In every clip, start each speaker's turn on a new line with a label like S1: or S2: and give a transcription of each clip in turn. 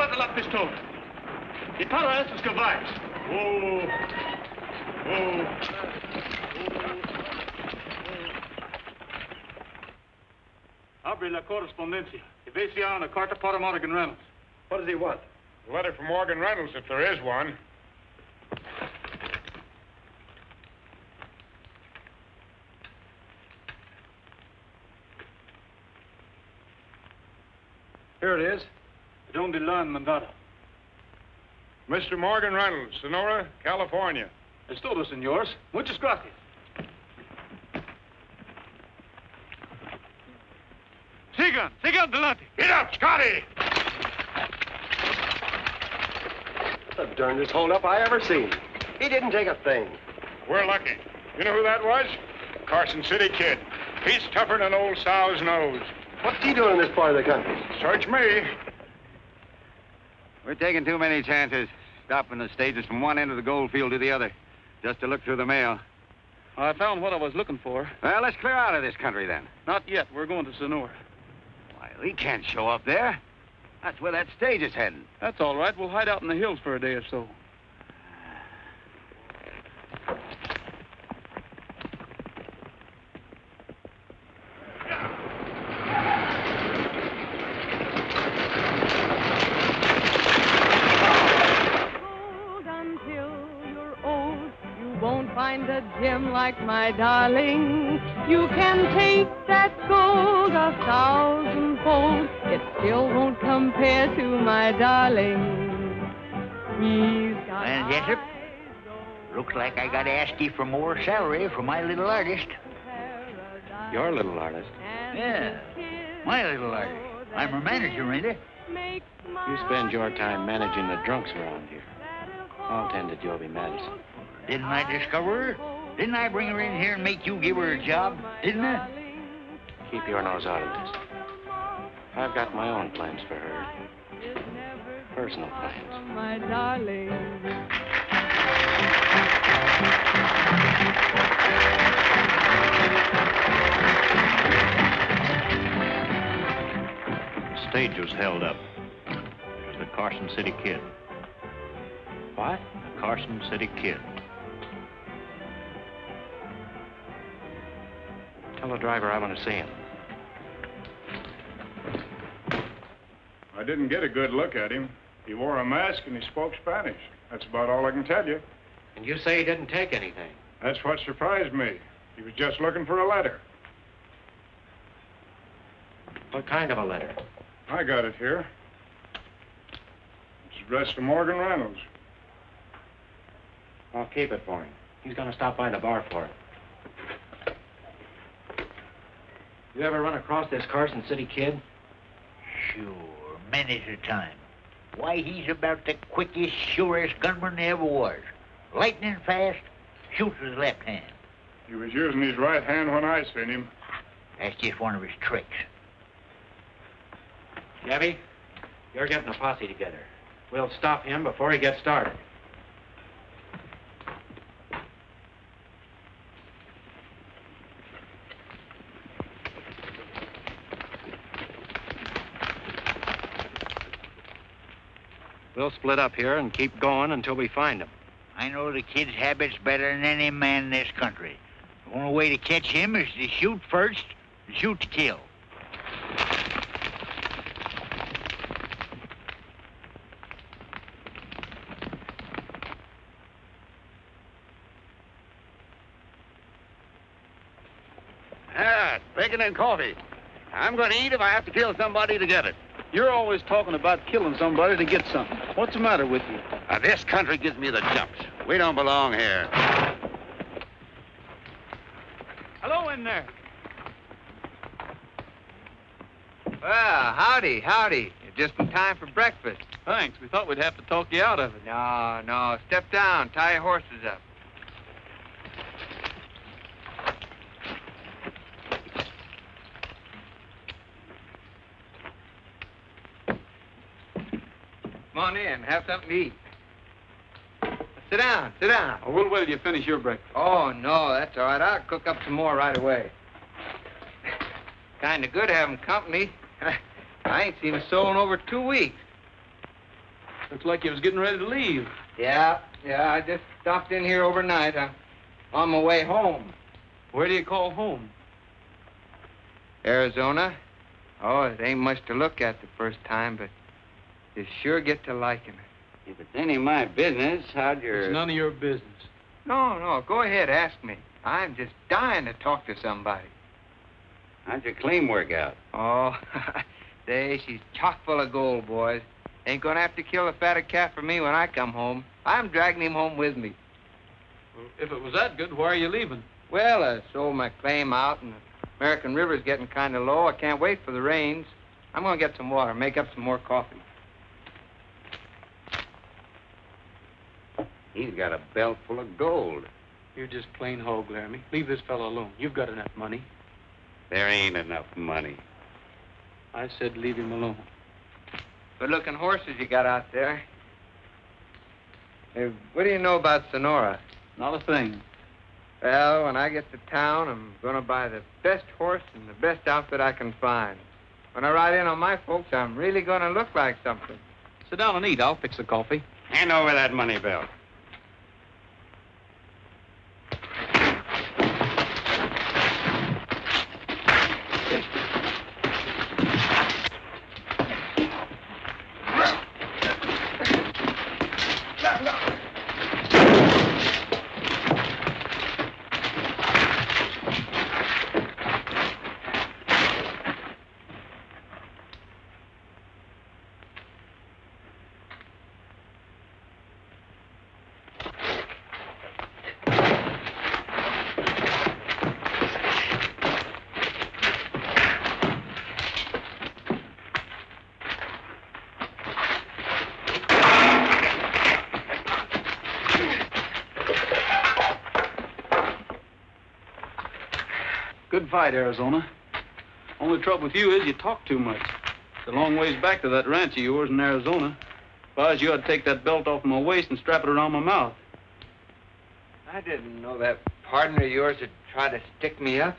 S1: habilitado la pistola. Y para estos caballos. Abre la correspondencia. Y ve si hay una carta para Morgan Reynolds.
S2: What does he want?
S3: A letter from Morgan Reynolds, if there is one.
S2: Here it is.
S1: Donde la han mandado?
S3: Mr. Morgan Reynolds, Sonora, California.
S1: Es todo, señores. Muchas gracias. Sigan adelante.
S3: Get up, Scotty!
S2: The darndest holdup I ever seen. He didn't take a thing.
S3: We're lucky. You know who that was? Carson City Kid. He's tougher than old sow's nose.
S2: What's he doing in this part of the country?
S3: Search me.
S4: We're taking too many chances, stopping the stages from one end of the gold field to the other, just to look through the mail.
S1: I found what I was looking for.
S4: Well, let's clear out of this country, then.
S1: Not yet. We're going to Sonora.
S4: Why, he can't show up there. That's where that stage is heading.
S1: That's all right. We'll hide out in the hills for a day or so.
S5: Find a gem like my darling. You can take that gold 1,000-fold. It still won't compare to my darling. He's got
S6: Well, Jessup, looks like I gotta ask you for more salary for my little artist.
S2: Your little artist?
S6: Yeah, my little artist. I'm her manager, ain't I?
S2: You spend your time managing the drunks around here. I'll tend to Joby Madison.
S6: Didn't I discover her? Didn't I bring her in here and make you give her a job? Didn't I?
S2: Keep your nose out of this. I've got my own plans for her. Personal plans.
S5: My darling.
S7: The stage was held up. It was the Carson City Kid.
S2: What?
S7: The Carson City Kid.
S2: Tell the driver I want to see him.
S3: I didn't get a good look at him. He wore a mask and he spoke Spanish. That's about all I can tell you.
S2: And you say he didn't take anything?
S3: That's what surprised me. He was just looking for a letter.
S2: What kind of a letter?
S3: I got it here. It's addressed to Morgan Reynolds.
S2: I'll keep it for him. He's going to stop by the bar for it. You ever run across this Carson City Kid?
S6: Sure, many's a time. Why, he's about the quickest, surest gunman there ever was. Lightning fast, shoots with his left hand.
S3: He was using his right hand when I seen him.
S6: That's just one of his tricks.
S2: Gabby, you're getting a posse together. We'll stop him before he gets started. We'll split up here and keep going until we find him.
S6: I know the kid's habits better than any man in this country. The only way to catch him is to shoot first and shoot to kill.
S4: Bacon and coffee. I'm going to eat if I have to kill somebody to get it.
S1: You're always talking about killing somebody to get something. What's the matter with you?
S4: This country gives me the jumps. We don't belong here.
S1: Hello in there.
S8: Well, howdy. You're just in time for breakfast.
S1: Thanks. We thought we'd have to talk you out of it.
S8: No. Step down. Tie your horses up. Come on in. Have something to eat. Sit down.
S1: Well, we'll wait till you finish your breakfast.
S8: Oh, no, that's all right. I'll cook up some more right away. Kind of good having company. I ain't seen a soul in over 2 weeks.
S1: Looks like you was getting ready to leave.
S8: Yeah, I just stopped in here overnight. I'm on my way home.
S1: Where do you call home?
S8: Arizona. Oh, it ain't much to look at the first time, but you sure get to liking it.
S4: If it's any of my business, how'd your...
S1: It's none of your business.
S8: No, go ahead, ask me. I'm just dying to talk to somebody.
S4: How'd your claim work out?
S8: Oh, she's chock full of gold, boys. Ain't gonna have to kill a fatter cat for me when I come home. I'm dragging him home with me.
S1: Well, if it was that good, why are you leaving?
S8: Well, I sold my claim out, and the American River's getting kind of low. I can't wait for the rains. I'm gonna get some water, make up some more coffee.
S4: He's got a belt full of gold.
S1: You're just plain hog, Laramie. Leave this fellow alone. You've got enough money.
S4: There ain't enough money.
S1: I said leave him alone.
S8: Good-looking horses you got out there. Hey, what do you know about Sonora?
S1: Not a thing.
S8: Well, when I get to town, I'm gonna buy the best horse and the best outfit I can find. When I ride in on my folks, I'm really gonna look like something.
S1: Sit down and eat. I'll fix the coffee.
S4: Hand over that money belt.
S1: Good fight, Arizona. Only trouble with you is you talk too much. It's a long ways back to that ranch of yours in Arizona. If I was you, I'd take that belt off my waist and strap it around my mouth.
S8: I didn't know that partner of yours would try to stick me up.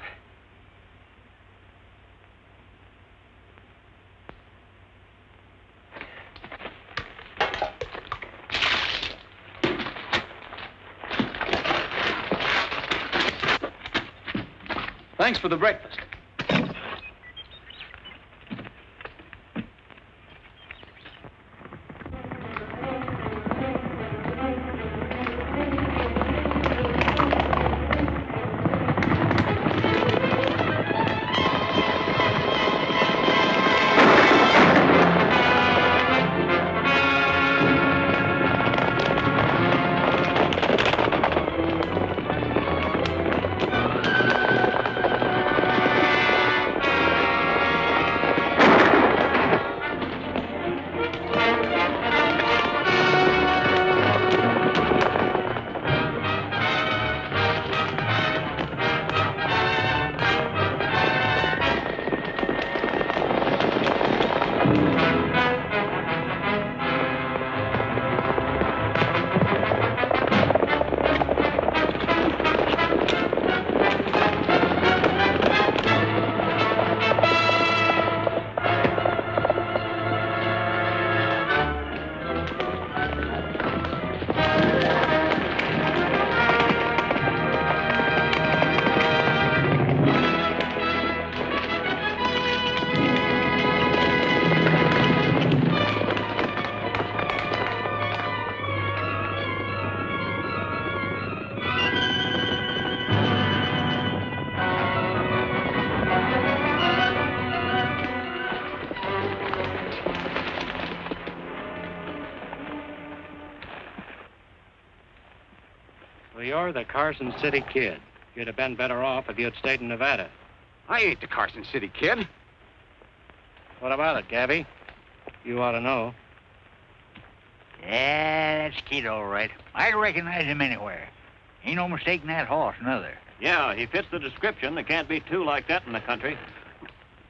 S1: Thanks for the breakfast.
S2: You're the Carson City Kid. You'd have been better off if you'd stayed in Nevada.
S4: I ain't the Carson City Kid.
S2: What about it, Gabby? You ought to know.
S6: Yeah, that's Kid, all right. I'd recognize him anywhere. Ain't no mistaking that horse, neither.
S7: Yeah, he fits the description. There can't be two like that in the country.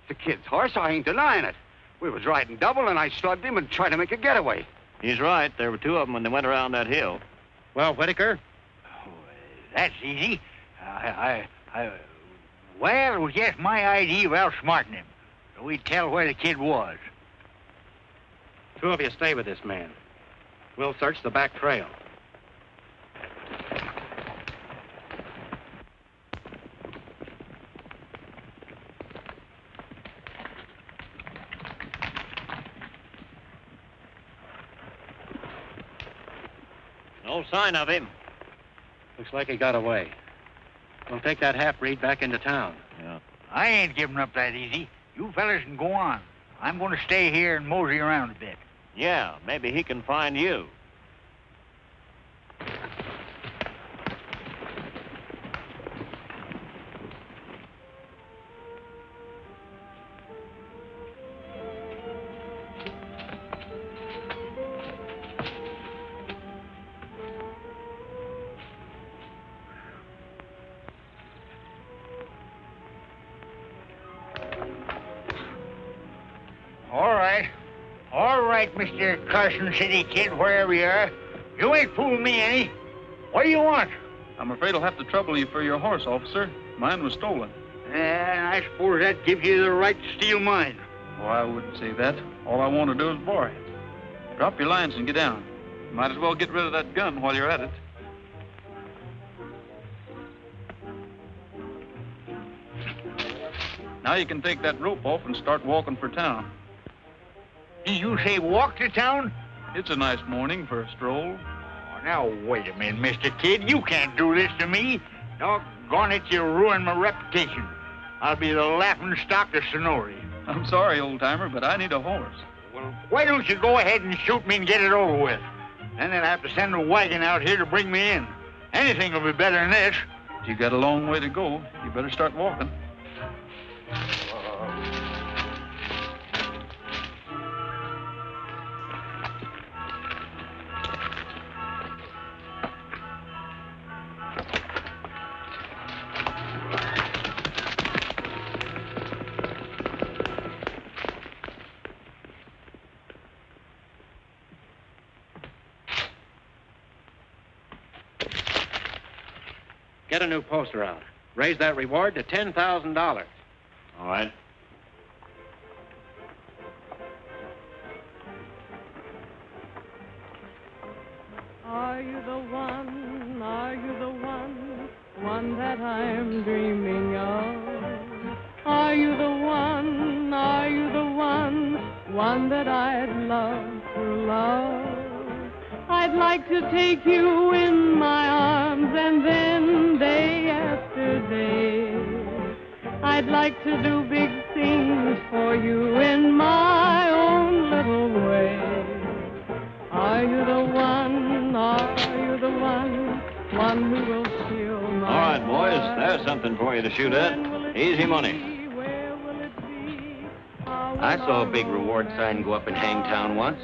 S4: The kid's horse, I ain't denying it. We was riding double, and I slugged him and tried to make a getaway.
S7: He's right. There were two of them when they went around that hill.
S2: Well, Whitaker?
S6: Oh, that's easy. Well, it was just my idea of outsmarting him. So we'd tell where the kid was.
S2: Two of you stay with this man. We'll search the back trail.
S7: No sign of him.
S2: Looks like he got away. We'll take that half-breed back into town.
S7: Yeah.
S6: I ain't giving up that easy. You fellas can go on. I'm going to stay here and mosey around a bit.
S7: Yeah, maybe he can find you.
S6: All right, Mr. Carson City Kid, wherever you are. You ain't fooling me any. What do you want?
S1: I'm afraid I'll have to trouble you for your horse, officer. Mine was stolen.
S6: And I suppose that gives you the right to steal mine.
S1: Oh, I wouldn't say that. All I want to do is borrow it. Drop your lines and get down. Might as well get rid of that gun while you're at it. Now you can take that rope off and start walking for town.
S6: Did you say walk to town?
S1: It's a nice morning for a stroll.
S6: Oh, now, wait a minute, Mr. Kid. You can't do this to me. Doggone it, you ruined my reputation. I'll be the laughing stock of Sonora.
S1: I'm sorry, old-timer, but I need a horse.
S6: Well, why don't you go ahead and shoot me and get it over with? And then I have to send a wagon out here to bring me in. Anything will be better than this.
S1: You got a long way to go. You better start walking.
S2: Get a new poster out. Raise that reward to $10,000.
S7: All right.
S5: Are you the one? Are you the one? One that I'm dreaming of? Are you the one? Are you the one? One that I'd love to love? I'd like to take you in my arms and then day after day I'd like to do big things for you in my own little way. Are you the one? Are you the one? One who will steal my
S7: All right, boys,
S5: heart?
S7: there's something for you to shoot at. Easy money.
S5: Where will it be?
S2: I saw a big reward sign go up in Hangtown once.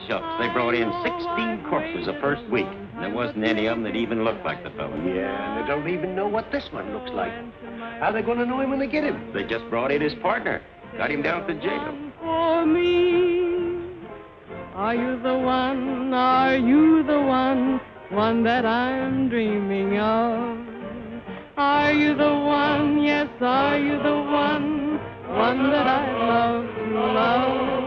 S2: Shucks, they brought in 16 corpses the first week. And there wasn't any of them that even looked like the fellow.
S9: Yeah, and they don't even know what this one looks like. How are they going to know him when they get him?
S2: They just brought in his partner. Got him down to jail.
S5: For me, are you the one? Are you the one? One that I'm dreaming of? Are you the one? Yes, are you the one? One that I love to love?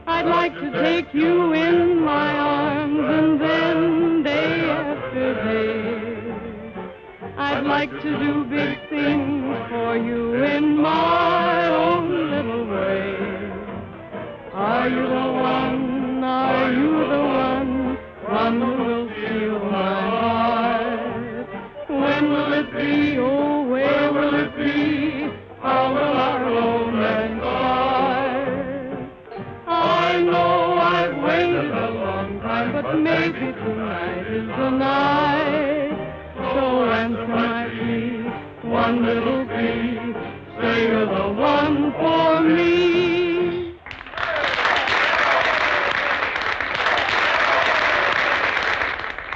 S5: I'd like to take you in my arms and then day after day I'd like to do big things for you in my own little way. Are you the one? Are you the one? One who will steal my heart? When will it be? Oh, where will it be? How will our romance start? I know I've waited a long time, but maybe tonight is the night. So answer my plea, one little plea, say you're the one for me.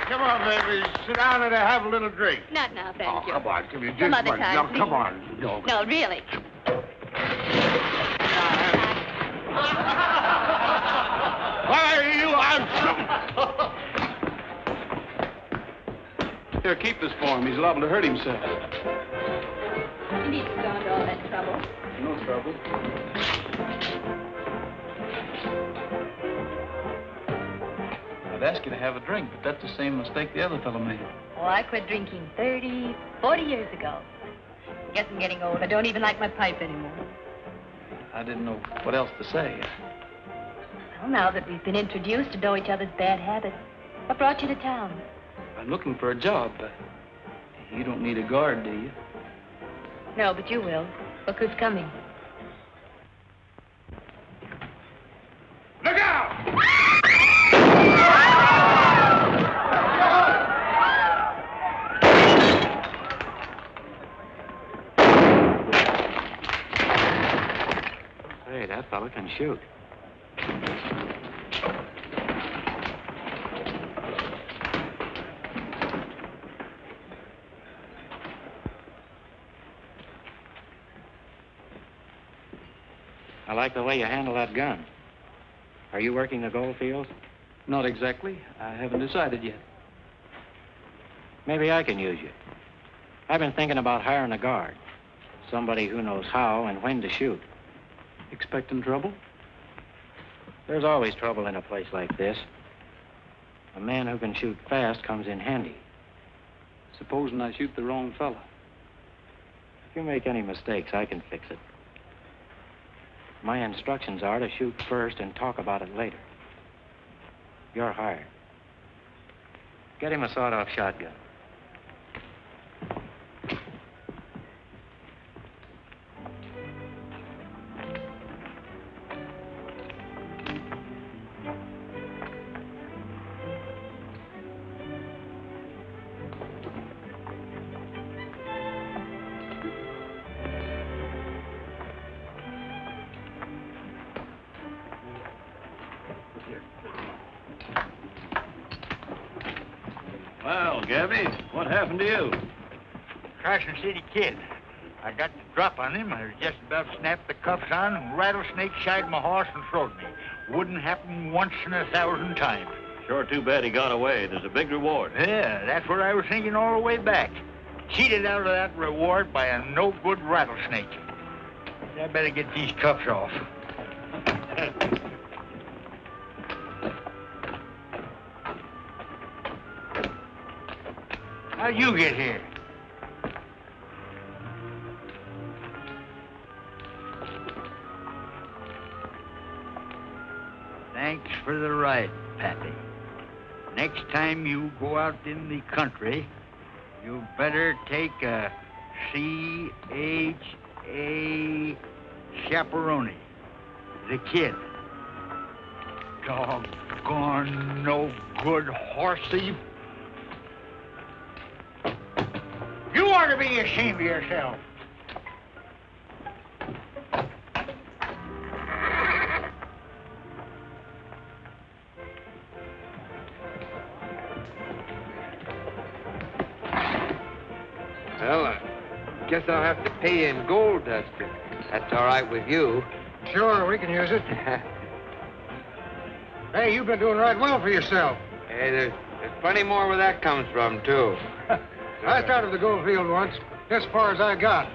S3: Come on, baby. Sit down and have a little drink.
S10: Not now, thank you.
S3: Come on, give me just
S10: Some other
S3: one.
S10: time,
S3: Now,
S10: please.
S3: come on.
S10: No, really.
S3: Why, you
S1: Here, keep this for him. He's liable to hurt himself.
S10: You need to go into all that trouble.
S1: No trouble. I'd ask you to have a drink, but that's the same mistake the other fellow made.
S10: Oh, I quit drinking 30, 40 years ago. Guess I'm getting old. I don't even like my pipe anymore.
S1: I didn't know what else to say.
S10: Well, now that we've been introduced to know each other's bad habits, what brought you to town?
S1: I'm looking for a job. You don't need a guard, do you?
S10: No, but you will. Look who's coming.
S3: Look out!
S2: Hey, that fella can shoot. I like the way you handle that gun. Are you working the gold fields?
S1: Not exactly. I haven't decided yet.
S2: Maybe I can use you. I've been thinking about hiring a guard. Somebody who knows how and when to shoot.
S1: Expecting trouble?
S2: There's always trouble in a place like this. A man who can shoot fast comes in handy.
S1: Supposing I shoot the wrong fella.
S2: If you make any mistakes, I can fix it. My instructions are to shoot first and talk about it later. You're hired. Get him a sawed-off shotgun.
S7: Well, Gabby, what happened to you?
S6: Carson City Kid. I got the drop on him. I was just about to snap the cuffs on, and rattlesnake shied my horse and throwed me. Wouldn't happen once in 1,000 times.
S7: Sure too bad he got away. There's a big reward.
S6: Yeah, that's what I was thinking all the way back. Cheated out of that reward by a no-good rattlesnake. I better get these cuffs off. How'd you get here? Thanks for the ride, Pappy. Next time you go out in the country, you better take a C-H-A chaperone. The kid. Doggone no good horse thief. You ought to be ashamed of yourself.
S8: Well, I guess I'll have to pay you in gold dust if that's all right with you.
S9: Sure, we can use it. Hey, you've been doing right well for yourself.
S8: Hey, there's plenty more where that comes from, too.
S9: I started the gold field once, as far as I got.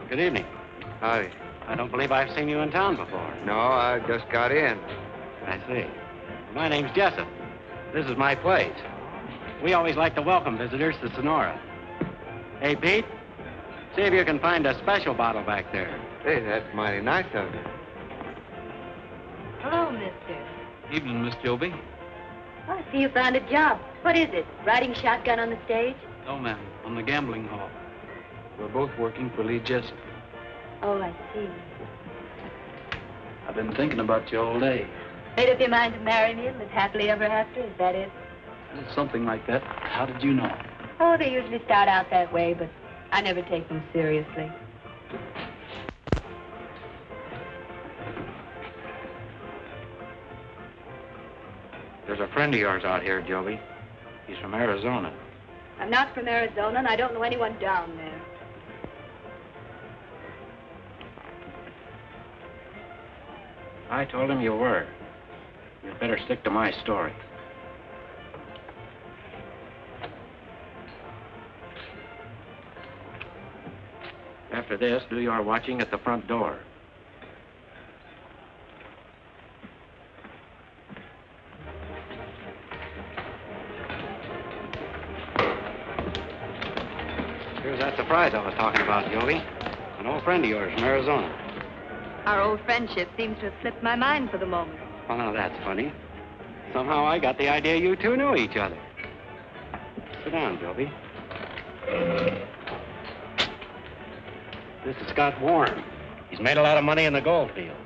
S2: Good evening.
S8: Howdy.
S2: I don't believe I've seen you in town before.
S8: No, I just got in.
S2: I see. My name's Jessup. This is my place. We always like to welcome visitors to Sonora. Hey, Pete, see if you can find a special bottle back there.
S8: Hey, that's mighty nice of you.
S10: Hello, mister.
S1: Evening, Miss Joby.
S10: Oh, I see you found a job. What is it? Riding shotgun on the stage?
S1: No, ma'am. On the gambling hall. We're both working for Lee Jessup.
S10: Oh, I see.
S1: I've been thinking about you all day.
S10: Made up your mind to marry me and live happily ever after? Is that it?
S1: It's something like that. How did you know?
S10: Oh, they usually start out that way, but I never take them seriously.
S2: There's a friend of yours out here, Joby. He's from Arizona.
S10: I'm not from Arizona, and I don't know anyone down there.
S2: I told him you were. You'd better stick to my story. After this, do your watching at the front door. Here's that surprise I was talking about, Joey. An old friend of yours from Arizona.
S10: Our old friendship seems to have slipped my mind for the moment.
S2: Well, now that's funny. Somehow I got the idea you two knew each other. Sit down, Joby. This is Scott Warren. He's made a lot of money in the gold fields.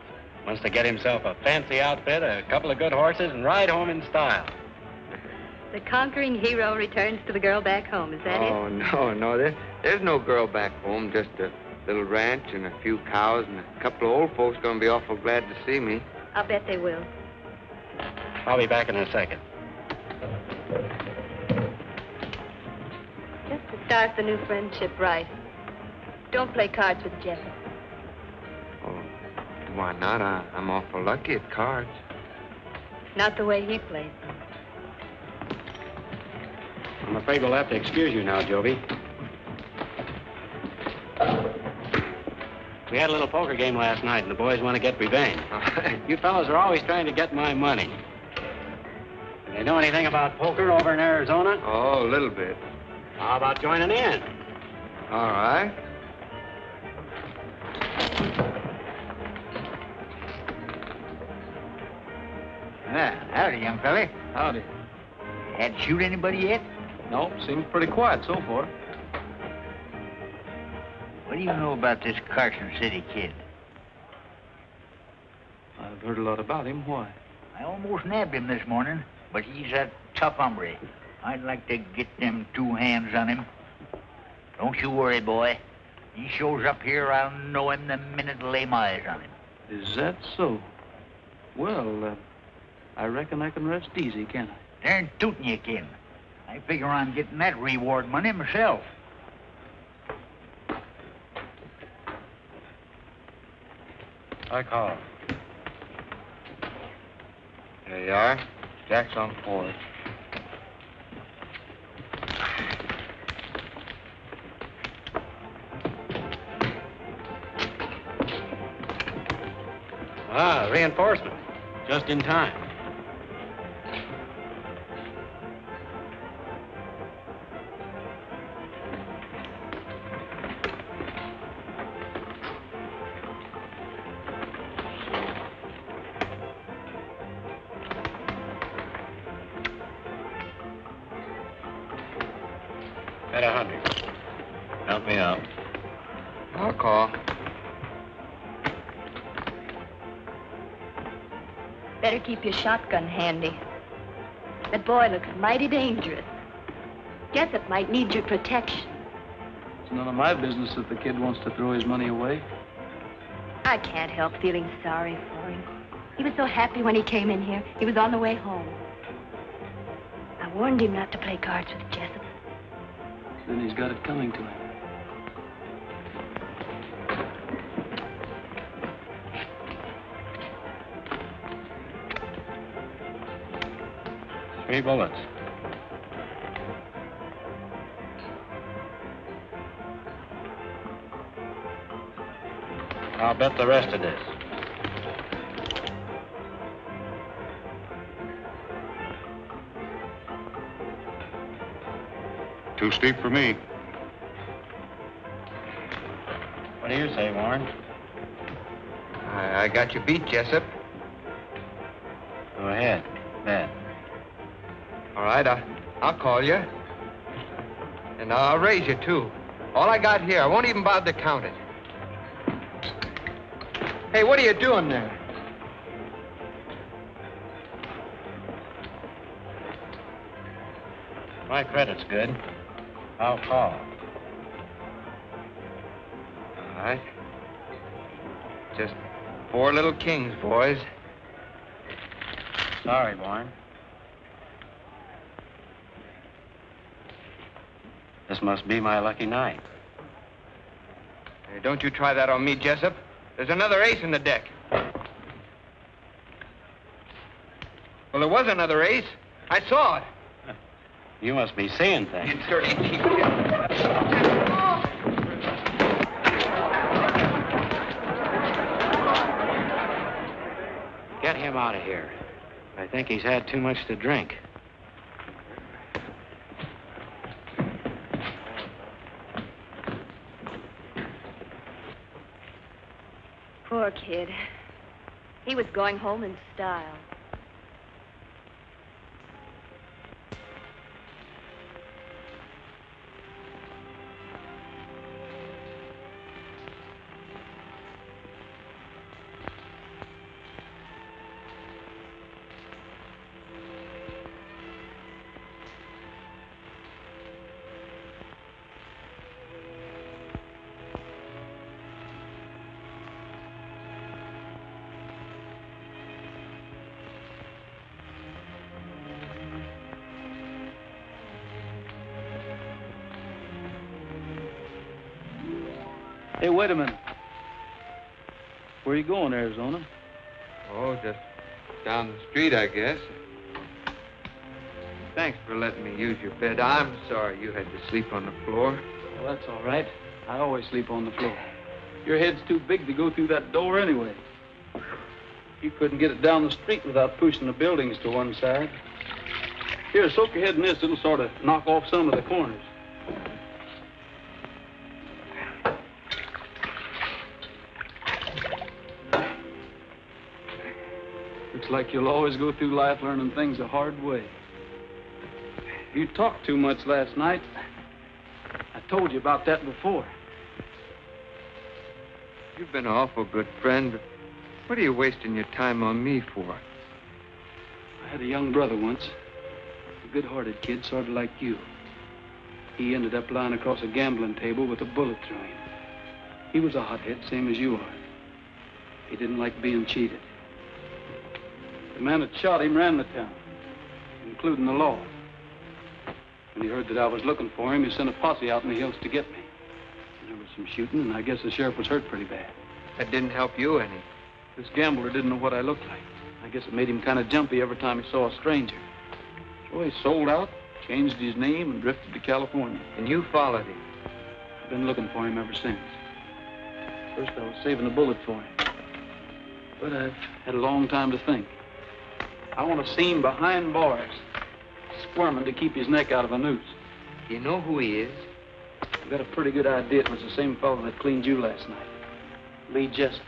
S2: Wants to get himself a fancy outfit, a couple of good horses, and ride home in style.
S10: The conquering hero returns to the girl back home, is that it?
S8: Oh, no. There's no girl back home, just a little ranch and a few cows, and a couple of old folks gonna be awful glad to see me.
S10: I'll bet they will.
S2: I'll be back in a second.
S10: Just to start the new friendship right, don't play cards with Jessup.
S8: Oh, why not? I'm awful lucky at cards.
S10: Not the way he plays them.
S2: I'm afraid we'll have to excuse you now, Joby. We had a little poker game last night, and the boys want to get revenge. You fellas are always trying to get my money. Do you know anything about poker over in Arizona?
S8: Oh, a little bit.
S2: How about joining in?
S8: All right.
S6: Howdy, young fella.
S1: Howdy.
S6: Had to shoot anybody yet?
S1: No, seems pretty quiet so far.
S6: What do you know about this Carson City kid?
S1: I've heard a lot about him. Why?
S6: I almost nabbed him this morning, but he's a tough hombre. I'd like to get them two hands on him. Don't you worry, boy. He shows up here, I'll know him the minute I lay my eyes on him.
S1: Is that so? Well, I reckon I can rest easy, can't I?
S6: Darn tootin' you can. I figure on getting that reward money myself.
S2: I call.
S8: There you are. Jack's on board.
S2: Ah, reinforcement. Just in time. Bet 100. Help me out.
S8: I'll call.
S10: Better keep your shotgun handy. That boy looks mighty dangerous. Jessup might need your protection.
S1: It's none of my business if the kid wants to throw his money away.
S10: I can't help feeling sorry for him. He was so happy when he came in here. He was on the way home. I warned him not to play cards with Jessup.
S1: Then he's got it coming to him.
S2: Three bullets. I'll bet the rest of this.
S3: Too steep for me.
S2: What do you say, Warren?
S8: I got you beat, Jessup.
S2: Go ahead. Bet.
S8: All right, I'll call you. And I'll raise you, too. All I got here, I won't even bother to count it. Hey, what are you doing there?
S2: My credit's good. I'll call.
S8: All right. Just 4 little kings, boys.
S2: Sorry, Warren. This must be my lucky night.
S8: Hey, don't you try that on me, Jessup. There's another ace in the deck. Well, there was another ace. I saw it.
S2: You must be seeing things.
S8: You dirty cheap kid.
S2: him out of here. I think he's had too much to drink.
S10: Poor kid. He was going home in style.
S1: Hey, wait a minute. Where are you going, Arizona?
S8: Oh, just down the street, I guess. Thanks for letting me use your bed. I'm sorry you had to sleep on the floor.
S1: Well, that's all right. I always sleep on the floor. Your head's too big to go through that door anyway. You couldn't get it down the street without pushing the buildings to one side. Here, soak your head in this. It'll sort of knock off some of the corners. Looks like you'll always go through life learning things the hard way. You talked too much last night. I told you about that before.
S8: You've been an awful good friend, but what are you wasting your time on me for?
S1: I had a young brother once. A good-hearted kid, sort of like you. He ended up lying across a gambling table with a bullet through him. He was a hothead, same as you are. He didn't like being cheated. The man that shot him ran the town, including the law. When he heard that I was looking for him, he sent a posse out in the hills to get me. And there was some shooting, and I guess the sheriff was hurt pretty bad.
S8: That didn't help you any.
S1: This gambler didn't know what I looked like. I guess it made him kind of jumpy every time he saw a stranger. So he sold out, changed his name, and drifted to California.
S8: And you followed him?
S1: I've been looking for him ever since. First, I was saving a bullet for him. But I've had a long time to think. I want to see him behind bars, squirming to keep his neck out of a noose.
S8: You know who he is?
S1: I've got a pretty good idea it was the same fellow that cleaned you last night. Lee Jessup.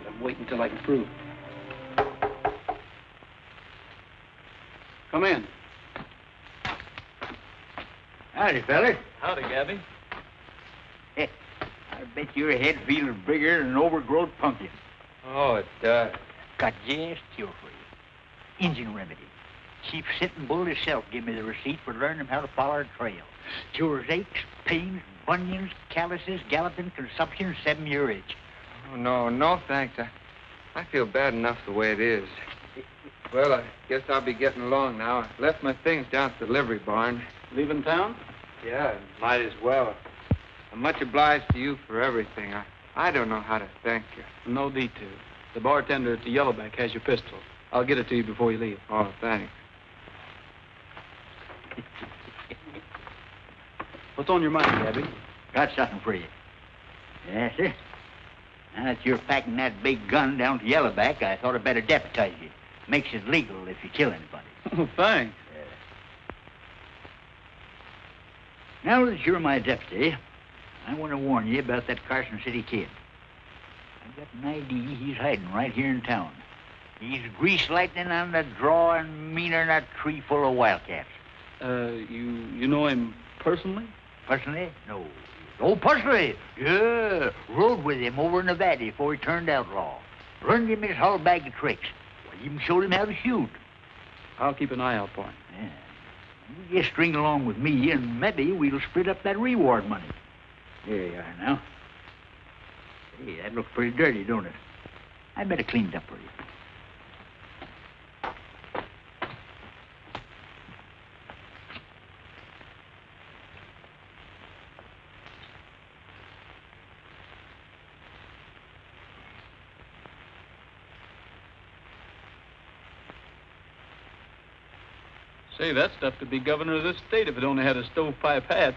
S1: But I'm waiting till I can prove it. Come in.
S6: Howdy, fella.
S1: Howdy, Gabby.
S6: I bet your head feels bigger than an overgrown pumpkin.
S8: Oh, it does.
S6: Got just cure for you. Injun remedy. Chief Sitting Bull himself gave me the receipt for learning how to follow a trail. Cures aches, pains, bunions, calluses, galloping, consumption, 7-year itch.
S8: Oh, no, thanks. I feel bad enough the way it is. Well, I guess I'll be getting along now. I left my things down at the livery barn.
S1: Leaving town?
S8: Yeah, might as well. I'm much obliged to you for everything. I don't know how to thank you.
S1: No need to. The bartender at the Yellowback has your pistol. I'll get it to you before you leave.
S8: Oh, thanks.
S1: What's on your mind, Gabby?
S6: Got something for you. Yes, sir. Now that you're packing that big gun down to Yellowback, I thought I'd better deputize you. Makes it legal if you kill anybody.
S1: Oh, thanks.
S6: Now that you're my deputy, I want to warn you about that Carson City kid. I've got an idea he's hiding right here in town. He's grease lightning on the draw and meaner than a tree full of wildcats.
S1: You know him personally?
S6: Personally? No. Oh, personally? Yeah. Rode with him over in Nevada before he turned outlaw. Learned him his whole bag of tricks. Well, even showed him how to shoot.
S1: I'll keep an eye out for him.
S6: Yeah. You just string along with me, and maybe we'll split up that reward money. There you are now. Hey, that looks pretty dirty, don't it? I better clean it up for you.
S1: Say, that stuff could be governor of this state if it only had a stovepipe hat.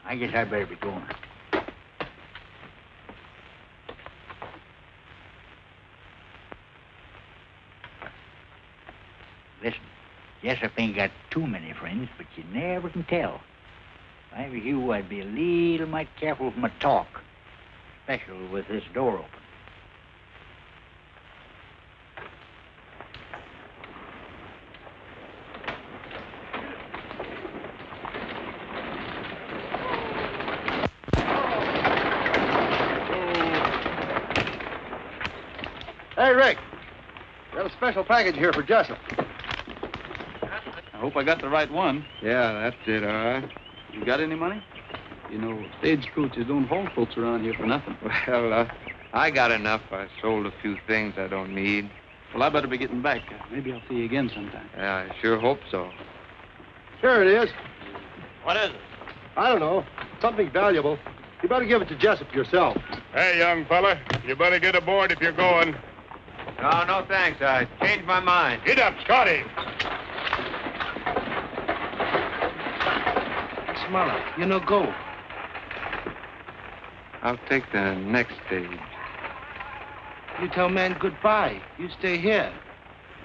S6: I guess I better be going. Jessup ain't got too many friends, but you never can tell. If I were you, I'd be a little mite careful with my talk, especially with this door open.
S11: Hey, Rick. Got a special package here for Jessup.
S1: I hope I got the right one.
S8: Yeah, that's it, all right.
S1: You got any money? You know, stagecoaches don't haul folks around here for nothing.
S8: Well, I got enough. I sold a few things I don't need.
S1: Well, I better be getting back. Maybe I'll see you again sometime.
S8: Yeah, I sure hope so.
S11: Here it is.
S2: What is it?
S11: I don't know. Something valuable. You better give it to Jessup yourself.
S3: Hey, young fella, you better get aboard if you're going.
S8: No, thanks. I changed my mind.
S3: Get up, Scotty.
S9: Smaller. You no go.
S8: I'll take the next stage.
S9: You tell man goodbye. You stay here.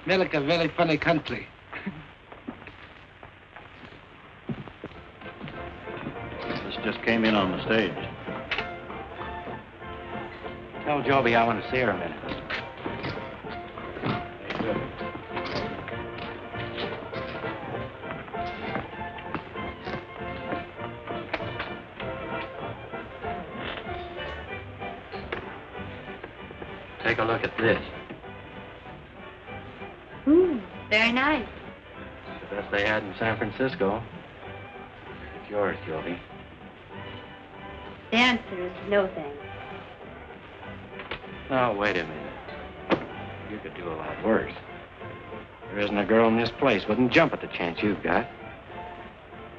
S9: America, very funny country.
S7: This just came in on the stage.
S2: Tell Joby I want to see her a minute. Take a look at this.
S10: Very nice.
S2: It's the best they had in San Francisco. It's yours, Joby.
S10: The answer is no thanks.
S2: Now, wait a minute. You could do a lot worse. There isn't a girl in this place wouldn't jump at the chance you've got.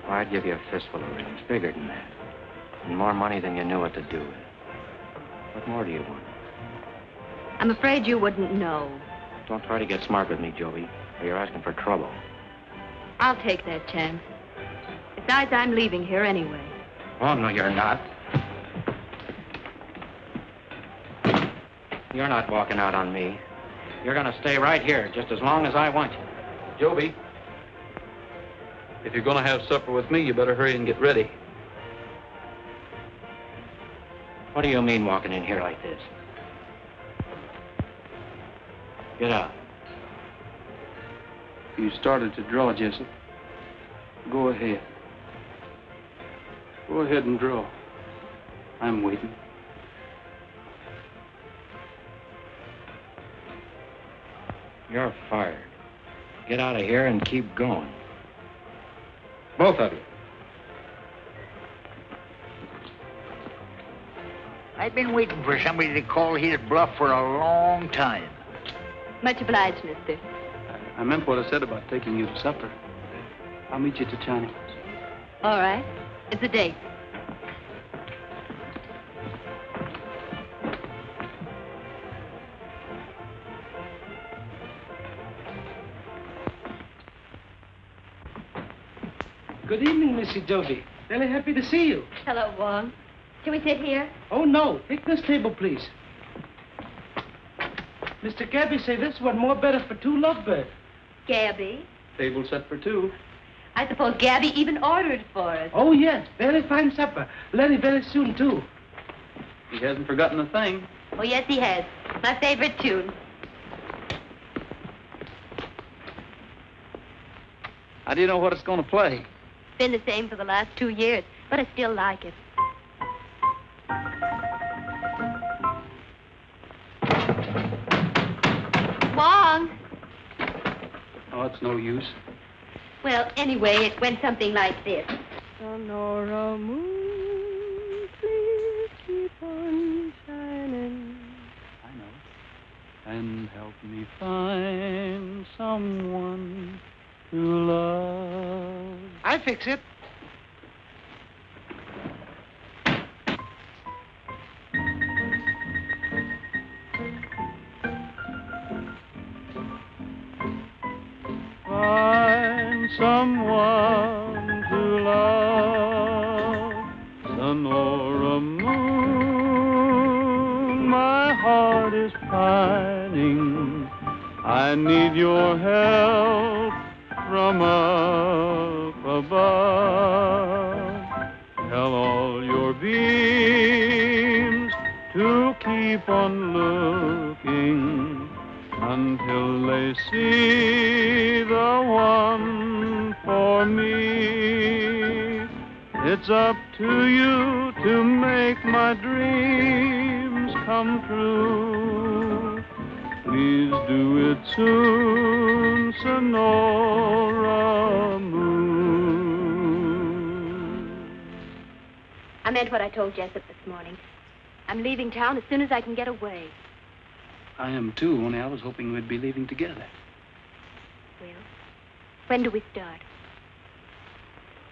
S2: Well, I'd give you a fistful of rings, bigger than that. And more money than you knew what to do with. What more do you want?
S10: I'm afraid you wouldn't know.
S2: Don't try to get smart with me, Joby, or you're asking for trouble.
S10: I'll take that chance. Besides, I'm leaving here anyway.
S2: Oh, no, you're not. You're not walking out on me. You're going to stay right here just as long as I want you.
S1: Joby, if you're going to have supper with me, you better hurry and get ready.
S2: What do you mean walking in here like this? Get out.
S1: You started to draw, Jessup. Go ahead. Go ahead and draw. I'm waiting.
S2: You're fired. Get out of here and keep going.
S11: Both of you.
S6: I've been waiting for somebody to call his bluff for a long time.
S10: Much obliged, mister.
S1: I meant what I said about taking you to supper. I'll meet you at China's.
S10: All right. It's a date.
S9: Good evening, Missy Joby. Very happy to see you.
S10: Hello, Wong. Shall we sit here?
S9: Oh, no. Take this table, please. Mr. Gabby say this one more better for two lovebirds.
S10: Gabby?
S1: Table set for two.
S10: I suppose Gabby even ordered for us.
S9: Oh, yes. Very fine supper. Very soon, too.
S1: He hasn't forgotten a thing.
S10: Oh, yes, he has. My favorite tune.
S1: How do you know what it's going to play?
S10: It's been the same for the last 2 years, but I still like it. Wong!
S1: Oh, it's no use.
S10: Well, anyway, it went something like this.
S5: Sonora moon, please keep on shining.
S1: I know. And help me find someone to love.
S9: I fix it.
S1: Find someone to love, Sonora moon, my heart is pining. I need your help from
S12: keep on looking until they see the one for me. It's up to you to make my dreams come true. Please do it soon, Sonora moon.
S10: I meant what I told Jessup this morning. I'm leaving town as soon as I can get away.
S1: I am too, only I was hoping we'd be leaving together.
S10: Well, when do we start?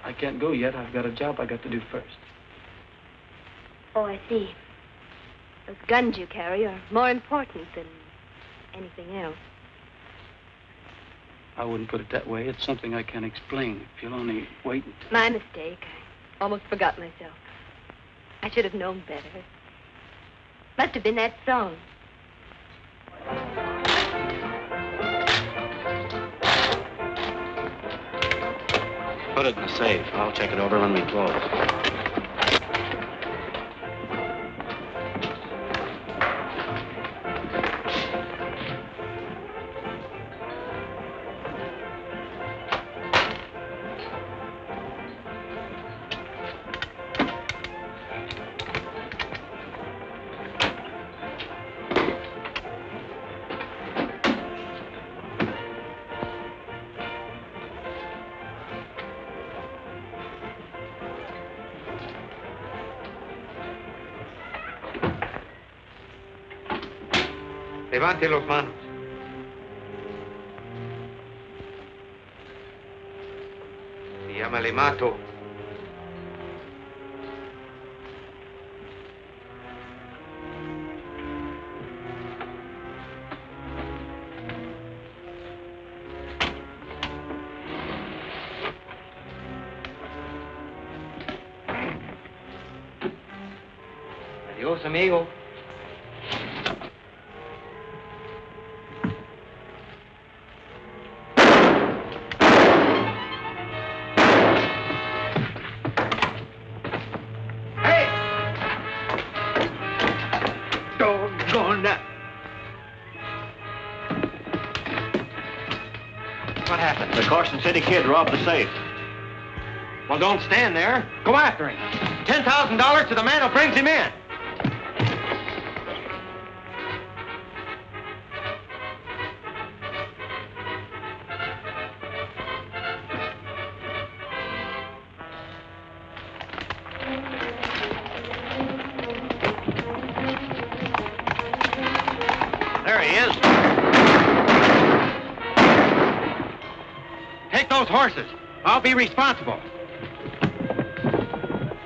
S1: I can't go yet. I've got a job I got to do first.
S10: Oh, I see. Those guns you carry are more important than anything else.
S1: I wouldn't put it that way. It's something I can't explain. If you'll only wait until...
S10: My mistake. I almost forgot myself. I should have known better. Must have been that song.
S2: Put it in the safe. I'll check it over when we close.
S8: Levante los manos. Si llama le mato. Adiós, amigo.
S7: The Carson City kid robbed the safe.
S2: Well, don't stand there. Go after him. $10,000 to the man who brings him in.
S7: There he is.
S2: Take those horses. I'll be responsible.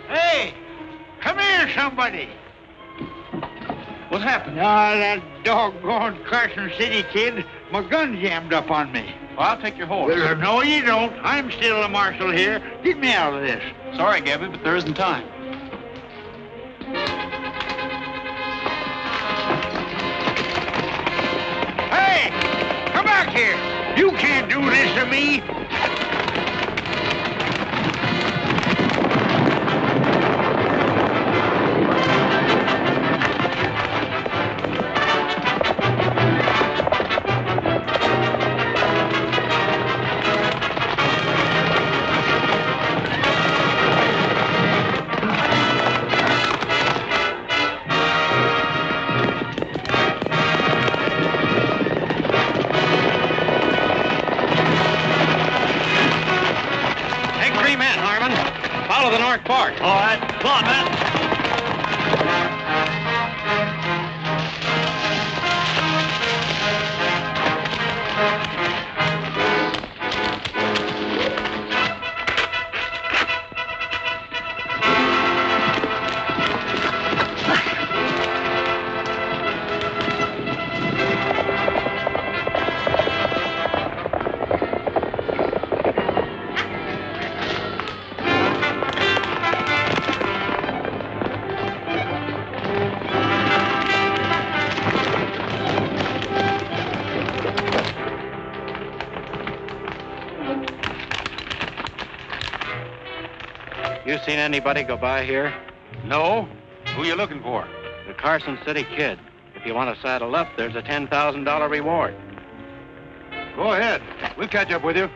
S6: Hey! Come here, somebody!
S2: What happened?
S6: Ah, that doggone Carson City kid. My gun jammed up on me.
S7: Well, I'll take your horse.
S6: No, you don't. I'm still the marshal here. Get me out of this.
S7: Sorry, Gabby, but there isn't time.
S6: Hey! Come back here! You can't do this to me!
S2: Park.
S7: All right. Come on, man.
S2: You seen anybody go by here?
S7: No. Who you looking for?
S2: The Carson City Kid. If you want to saddle up, there's a $10,000 reward.
S11: Go ahead. We'll catch up with you.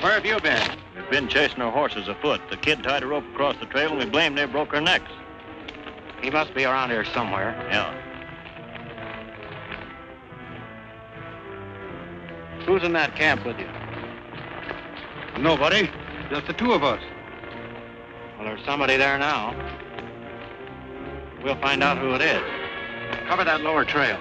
S2: Where have you been?
S7: We've been chasing our horses afoot. The kid tied a rope across the trail, and we blamed they broke our necks.
S2: He must be around here somewhere.
S7: Yeah.
S2: Who's in that camp with you?
S11: Nobody. Just the two of us.
S2: Well, there's somebody there now. We'll find out who it is. Cover that lower trail.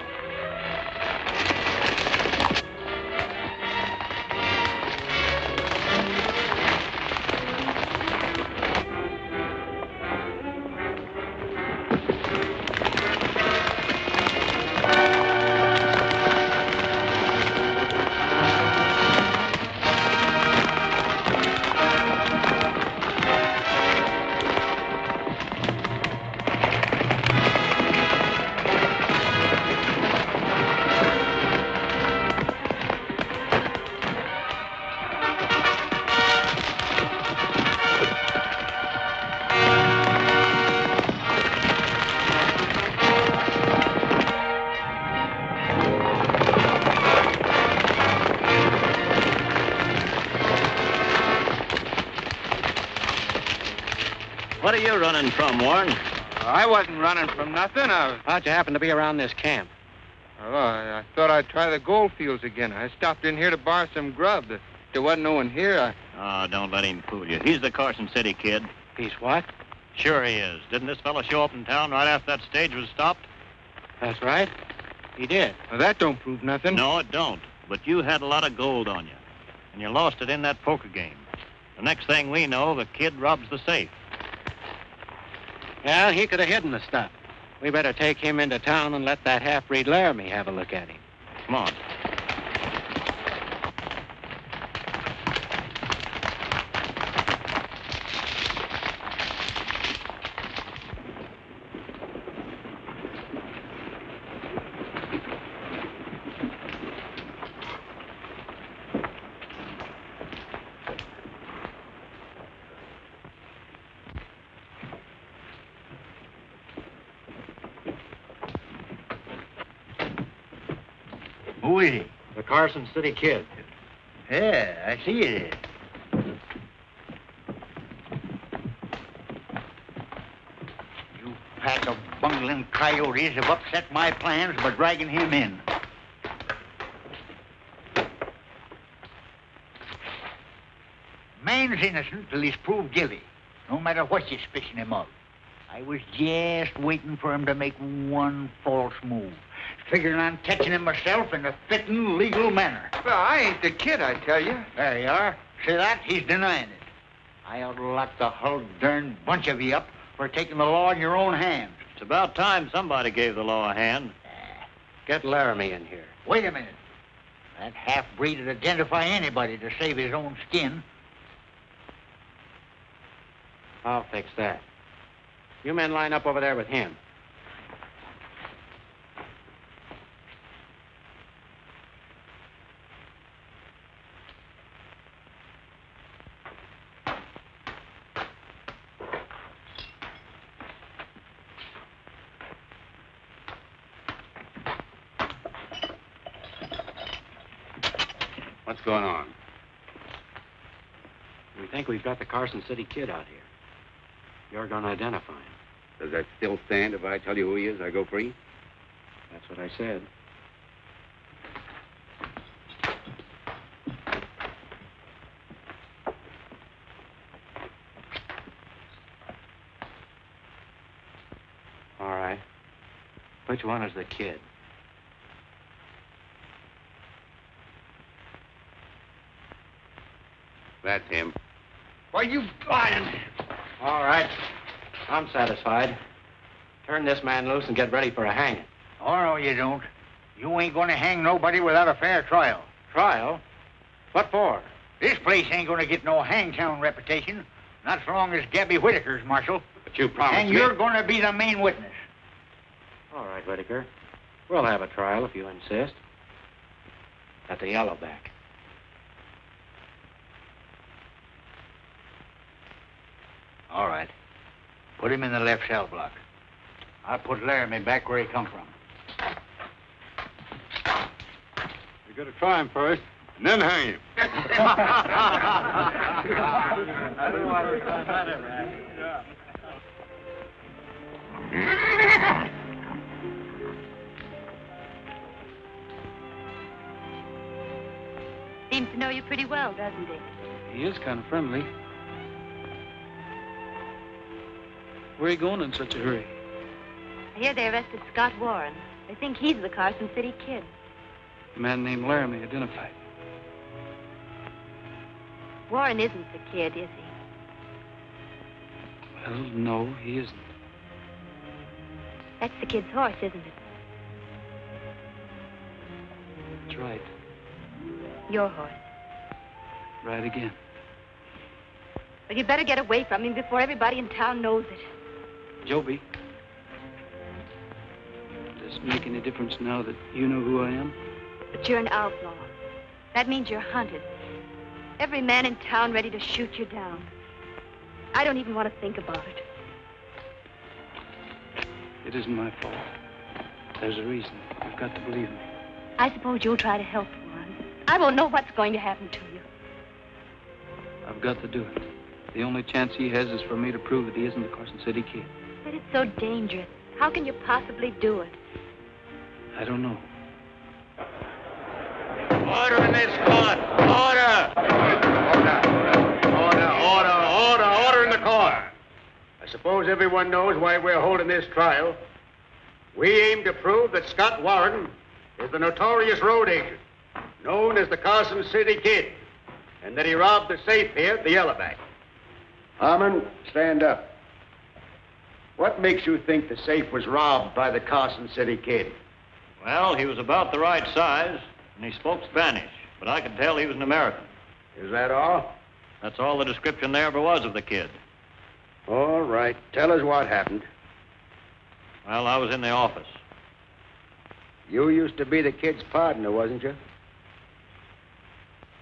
S7: What are you running from, Warren?
S8: I wasn't running from nothing.
S2: How'd you happen to be around this camp?
S8: Oh, I thought I'd try the gold fields again. I stopped in here to borrow some grub. There wasn't no one here.
S7: Oh, don't let him fool you. He's the Carson City Kid.
S2: He's what?
S7: Sure he is. Didn't this fellow show up in town right after that stage was stopped?
S2: That's right. He did.
S8: Well, that don't prove nothing.
S7: No, it don't. But you had a lot of gold on you. And you lost it in that poker game. The next thing we know, the kid robs the safe.
S2: Yeah, he could have hidden the stuff. We better take him into town and let that half-breed Laramie have a look at him.
S7: Come on.
S6: Who is he?
S2: The Carson City Kid.
S6: Yeah, I see it. You pack of bungling coyotes have upset my plans by dragging him in. Man's innocent till he's proved guilty, no matter what you're suspicion him of. I was just waiting for him to make one false move, figuring on catching him myself in a fitting, legal manner.
S8: Well, I ain't the kid, I tell you.
S6: There you are. See that? He's denying it. I ought to lock the whole darn bunch of you up for taking the law in your own hands.
S7: It's about time somebody gave the law a hand.
S2: Get Laramie in here.
S6: Wait a minute. That half-breed would identify anybody to save his own skin.
S2: I'll fix that. You men line up over there with him.
S4: What's going on?
S2: We think we've got the Carson City Kid out here. You're going to identify him.
S4: Does that still stand? If I tell you who he is, I go free?
S2: That's what I said. Which one is the kid?
S4: That's him.
S6: Why, you lying?
S2: All right. I'm satisfied. Turn this man loose and get ready for a hanging.
S6: Oh, no, you don't. You ain't gonna hang nobody without a fair trial.
S2: Trial? What for?
S6: This place ain't gonna get no hangtown reputation, not so long as Gabby Whitaker's marshal.
S4: But you promised
S6: And
S4: me.
S6: you're gonna be the main witness.
S2: All right, Whitaker. We'll have a trial if you insist. At the Yellowback.
S6: All right. Put him in the left cell block. I'll put Laramie back where he come from.
S11: You gotta try him first, and then hang him.
S10: Seems to know you pretty well, doesn't he?
S1: He is kind of friendly. Where are you going in such a hurry?
S10: I hear they arrested Scott Warren. They think he's the Carson City Kid.
S1: A man named Laramie identified.
S10: Warren isn't the kid, is he?
S1: Well, no, he isn't.
S10: That's the kid's horse, isn't it?
S1: That's right.
S10: Your horse.
S1: Right again.
S10: Well, you better get away from him before everybody in town knows it.
S1: Joby, does it make any difference now that you know who I am?
S10: But you're an outlaw. That means you're hunted. Every man in town ready to shoot you down. I don't even want to think about it.
S1: It isn't my fault. There's a reason. You've got to believe me.
S10: I suppose you'll try to help Warren. I won't know what's going to happen to you.
S1: I've got to do it. The only chance he has is for me to prove that he isn't the Carson City Kid.
S10: But it's so dangerous. How can you possibly do it?
S1: I don't know.
S7: Order in this court! Order!
S13: Order in the court. I suppose everyone knows why we're holding this trial. We aim to prove that Scott Warren is the notorious road agent, known as the Carson City Kid, and that he robbed the safe here at the Yellowback. Harmon, stand up. What makes you think the safe was robbed by the Carson City Kid?
S7: Well, he was about the right size, and he spoke Spanish, but I could tell he was an American.
S13: Is that all?
S7: That's all the description there ever was of the kid.
S13: All right. Tell us what happened.
S7: Well, I was in the office.
S13: You used to be the kid's partner, wasn't you?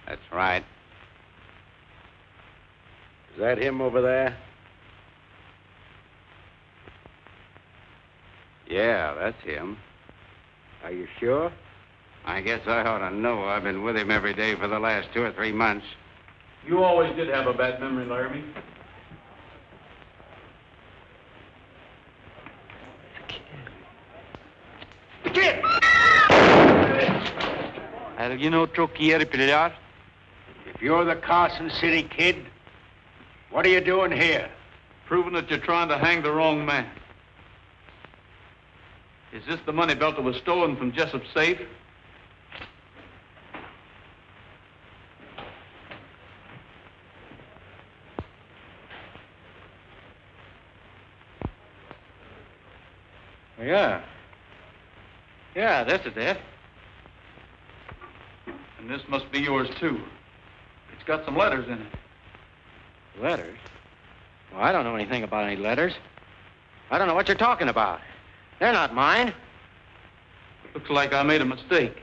S4: That's right.
S13: Is that him over there?
S4: Yeah, that's him.
S13: Are you sure?
S4: I guess I ought to know. I've been with him every day for the last 2 or 3 months.
S1: You always did have a bad memory, Laramie.
S13: The kid!
S1: ¿Alguien otro quiere pelear?
S13: If you're the Carson City Kid, what are you doing here?
S1: Proving that you're trying to hang the wrong man. Is this the money belt that was stolen from Jessup's safe?
S2: Yeah. Yeah, this is it.
S1: And this must be yours, too. It's got some letters in it.
S2: Letters? Well, I don't know anything about any letters. I don't know what you're talking about. They're not mine.
S1: Looks like I made a mistake.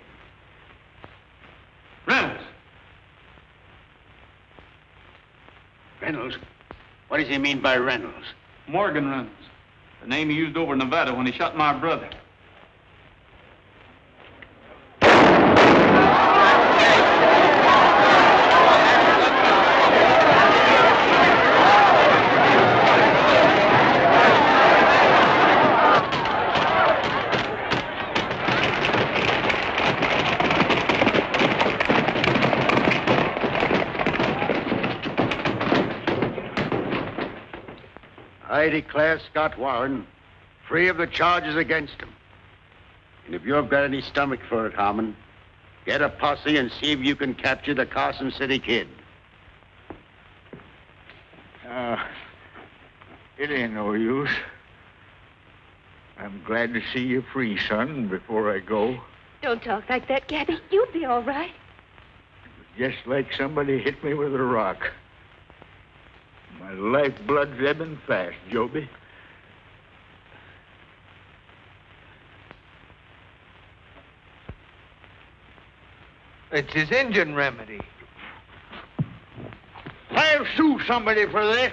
S1: Reynolds!
S13: Reynolds? What does he mean by Reynolds?
S1: Morgan Reynolds. The name he used over in Nevada when he shot my brother.
S13: I declare Scott Warren free of the charges against him. And if you've got any stomach for it, Harmon, get a posse and see if you can capture the Carson City Kid.
S6: It ain't no use. I'm glad to see you free, son, before I go.
S10: Don't talk like that, Gabby. You'll be all right.
S6: Just like somebody hit me with a rock. My lifeblood's ebbing fast, Joby.
S8: It's his Indian remedy.
S6: I'll sue somebody for this.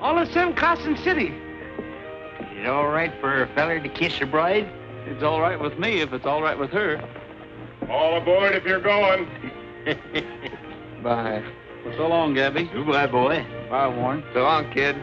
S9: All the same, Carson City.
S6: Is it all right for a feller to kiss a bride?
S12: It's all right with me if it's all right with her.
S3: All aboard if you're going.
S8: Bye.
S12: Well, so long, Gabby.
S6: Goodbye, boy.
S8: Bye, Warren. So long, kid.